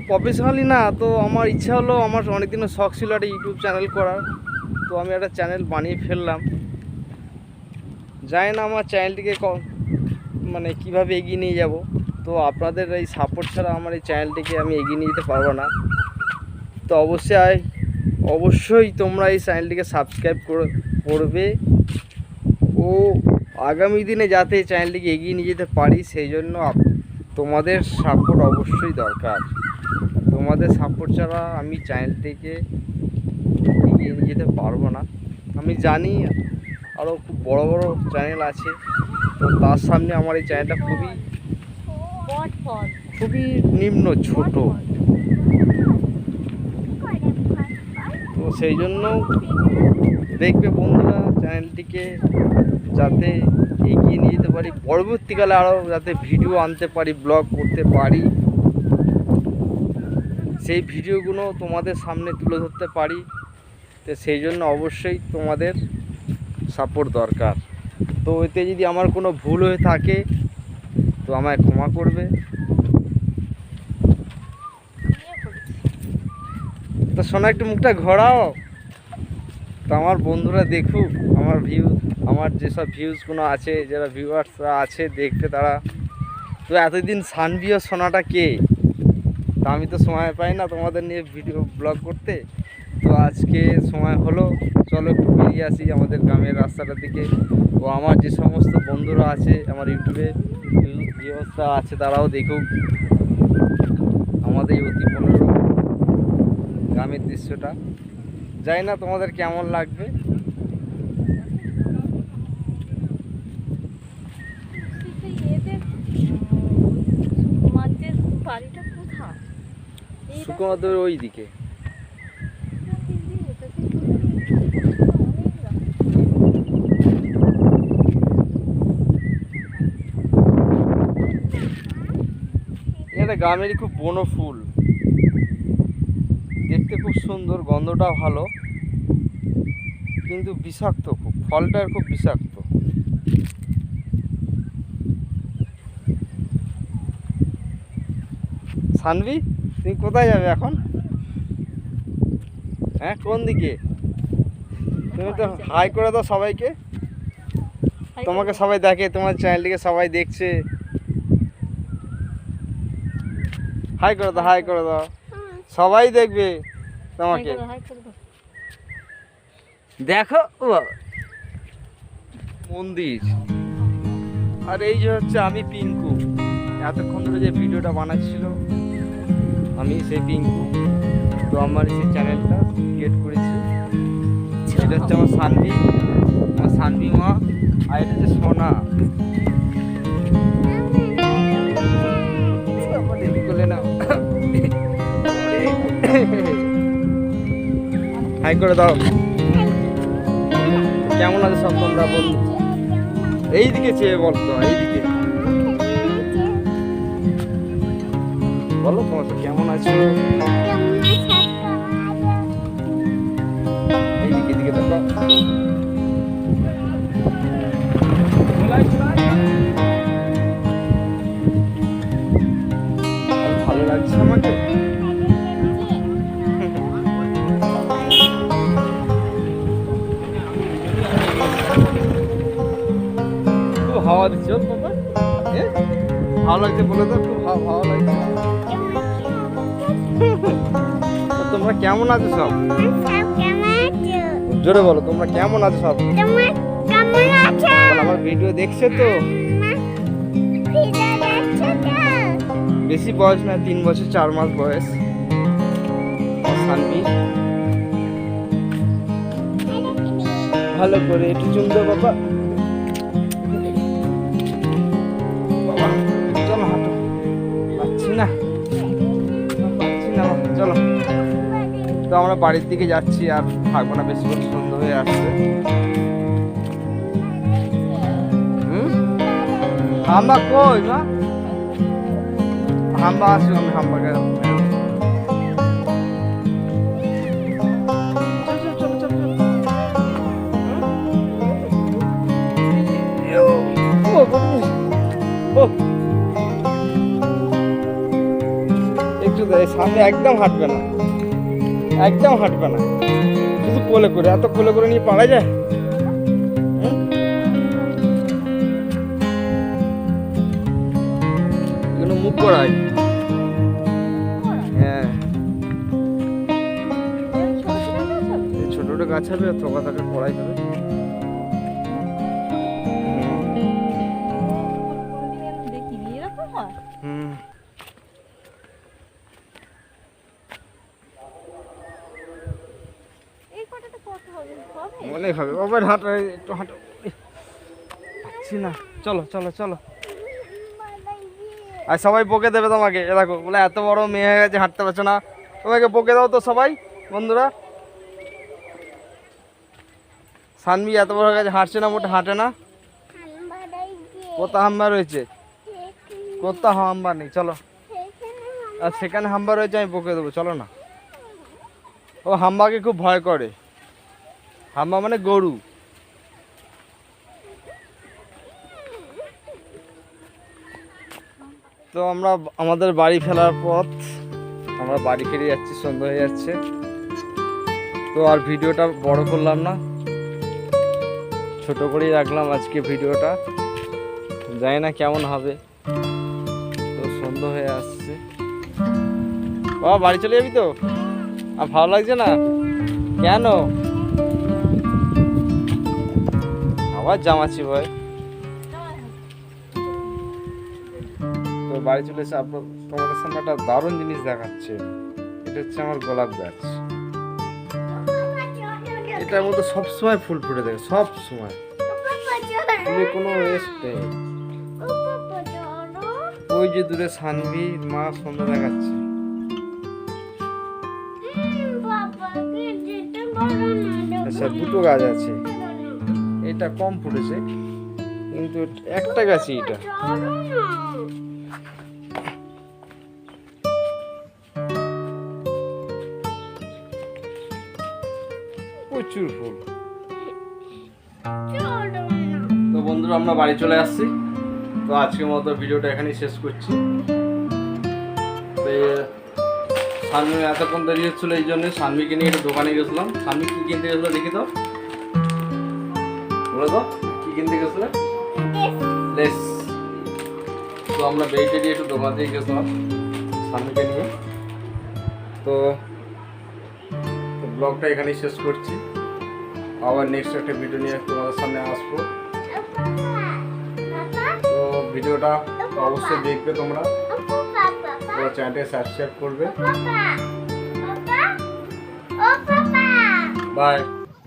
Professionally না, তো আমার ইচ্ছা হলো, আমার অনেকদিনের শখ ছিল একটা ইউটিউব চ্যানেল করার, তো আমি একটা চ্যানেল বানিয়ে ফেললাম। জানি না আমার চ্যানেলটিকে মানে কীভাবে এগিয়ে নিয়ে যাব। তো আপনাদের এই সাপোর্ট ছাড়া আমার এই চ্যানেলটিকে আমি এগিয়ে নিয়ে যেতে পারবো না। তো অবশ্যই তোমরা এই চ্যানেলটিকে সাবস্ক্রাইব করবে ও আগামী দিনে যাতে এই চ্যানেলটিকে এগিয়ে নিয়ে যেতে পারি, সেই জন্য তোমাদের সাপোর্ট অবশ্যই দরকার। তোমাদের সাপোর্ট ছাড়া আমি চ্যানেলটিকে এগিয়ে নিয়ে যেতে পারবো না। আমি জানি আরও খুব বড় বড় চ্যানেল আছে, তো তার সামনে আমার এই চ্যানেলটা খুবই নিম্ন ছোট। তো সেই জন্য দেখবে বন্ধুরা, চ্যানেলটিকে যাতে এগিয়ে নিয়ে যেতে পারি, পরবর্তীকালে আরও যাতে ভিডিও আনতে পারি, ব্লগ করতে পারি, সেই ভিডিওগুলো তোমাদের সামনে তুলে ধরতে পারি। তো সেই জন্য অবশ্যই তোমাদের সাপোর্ট দরকার। তো এতে যদি আমার কোনো ভুল হয়ে থাকে তো আমায় ক্ষমা করবে। তো শোনা, একটু মুখটা ঘোরাও, তো আমার বন্ধুরা দেখুক আমার যেসব ভিউজগুলো আছে, যারা ভিউয়ার্সরা আছে দেখতে তারা। তো এতদিন সানভি ও সোনাটা কে, তা আমি তো সময় পাই না তোমাদের নিয়ে ভিডিও ব্লগ করতে। তো আজকে সময় হলো, চলো একটু বেরিয়ে আসি আমাদের গ্রামের রাস্তাটার দিকে। ও আমার যে সমস্ত বন্ধুরা আছে, আমার ইউটিউবে ভিউয়ার্সরা আছে, তারাও দেখুক আমাদের এই অতি মনোরম গ্রামের দৃশ্যটা। জানি না তোমাদের কেমন লাগবে। সুকুমাদের ওই দিকে। এটা গ্রামেরই খুব বনো ফুল, দেখতে খুব সুন্দর, গন্ধটাও ভালো, কিন্তু বিষাক্ত খুব, ফলটা খুব বিষাক্ত। সানভি, তুমি কোথায় যাবে এখন? হ্যাঁ, কোন দিকে? তুমি তো হাই করে দাও সবাইকে, তোমাকে সবাই দেখে, তোমার চ্যানেলটিকে সবাই দেখছে। হাই করে দাও, হাই করে দাও, সবাই দেখবে তোমাকে। দেখো মন্দির, আর এই যে হচ্ছে আমি পিঙ্কু, এতক্ষণ ধরে যে ভিডিওটা বানাচ্ছিল আমি সেই পিঙ্কু। তো আমার সেই চ্যানেলটা ক্রিয়েট করেছি। এটা হচ্ছে আমার সানভি মা, আর এটা হচ্ছে সোনা। হাই করে দাও। কেমন আছে সব তোমরা বল, এইদিকে চেয়ে বলতো, এইদিকে বলো তোমার কেমন আছো। এইদিকে দিকে দেখো, ভালো লাগছে আমাকে। খুব হাওয়া দিচ্ছে বাবা, ভালো লাগছে বলে তো, খুব ভালো লাগছে। তোমরা কেমন আছো সব? জোরে বলো, তোমরা কেমন আছো সব? আমার ভিডিও দেখছে তো? বেশি বয়স না, 3 বছর 4 মাস বয়স সানভি। ভালো করে একটু চুমদো বাবা, চলো হাঁটো, পাচ্ছি না, চলো। তো আমরা বাড়ির দিকে যাচ্ছি, আর থাকবো না বেশিক্ষণ, সন্ধ্যা হয়ে আসছে। হাম্বা কই মা? হাম্বা আসুন, আমি হাম্বাকে কিছুতে এই সামনে একদম হাঁটবে না, একদম হাঁটবে না, শুধু কোলে করে। এত কোলে করে নিয়ে পারা যায়? এগুলো মুখ করায়। হ্যাঁ, ছোট ছোট গাছ হবে, থোকা থাকা কড়াই হবে। হুম, অনেক হবে। আবার হাঁটা, একটু হাঁটো। পাচ্ছি না। চলো চলো চলো। আর সবাই বকে দেবে তোমাকে। এ দেখো, বলে এত বড় মেয়ে হয়ে গেছে হাঁটতে পারছো না, তোমাকে বকে দাও তো সবাই বন্ধুরা। সানভি এত বড় হয়ে গেছে, হাঁটছে না, মোটে হাঁটে না। কোথা হাম্বা রয়েছে? কোথা হাম্বা নেই, চলো। আর সেখানে হাম্বা রয়েছে, আমি বকে দেবো, চলো না। ও হাম্বাকে খুব ভয় করে। হাম্বা মানে গরু। তো আমরা আমাদের বাড়ি ফেরার পথ, আমরা বাড়ি ফিরে যাচ্ছি, সন্ধ্যা হয়ে যাচ্ছে। তো আর ভিডিওটা বড় করলাম না, ছোট করেই রাখলাম আজকে ভিডিওটা। জানি না কেমন হবে। তো সন্ধ্যা হয়ে আসছে। বাবা বাড়ি চলে যাবি তো? আর ভালো লাগছে না কেন? আবার জামাচ্ছি ভাই। তো বাড়ি চলে এসে তোমাদের সামনে একটা দারুণ জিনিস দেখাচ্ছে। এটা হচ্ছে আমার গোলাপ গাছ। এটার মধ্যে সবসময় ফুল ফুটে থাকে, সব সময়, কোনো রেস্ট নেই। ওই যে দূরে সানভি মা সন্ধ্যা দেখাচ্ছে। আচ্ছা, দুটো গাছ আছে, এটা কম ফুটেছে, কিন্তু একটা গাছই এটা। প্রচুর ফুল। তো বন্ধুরা, আমরা বাড়ি চলে আসছি। তো আজকের মতো ভিডিওটা এখানেই শেষ করছি। তো সানভি এতক্ষণ দেরি হচ্ছিল, এই জন্য সানভিকে নিয়ে একটা দোকানে গেছিলাম। সানভি কি কিনতে গেছিলো দেখি তো, বলে তো কি কিনতে গেছিল? লেস। তো আমরা বেরিয়ে দিয়ে একটু দোকান দিয়ে গেছিলাম সানভিকে নিয়ে। তো ব্লগটা এখানেই শেষ করছি। আবার নেক্সট একটা ভিডিও নিয়ে তোমাদের সামনে আসবো। তো ভিডিওটা অবশ্যই দেখবে তোমরা, চ্যানেলটা সাবস্ক্রাইব করবে। বাই।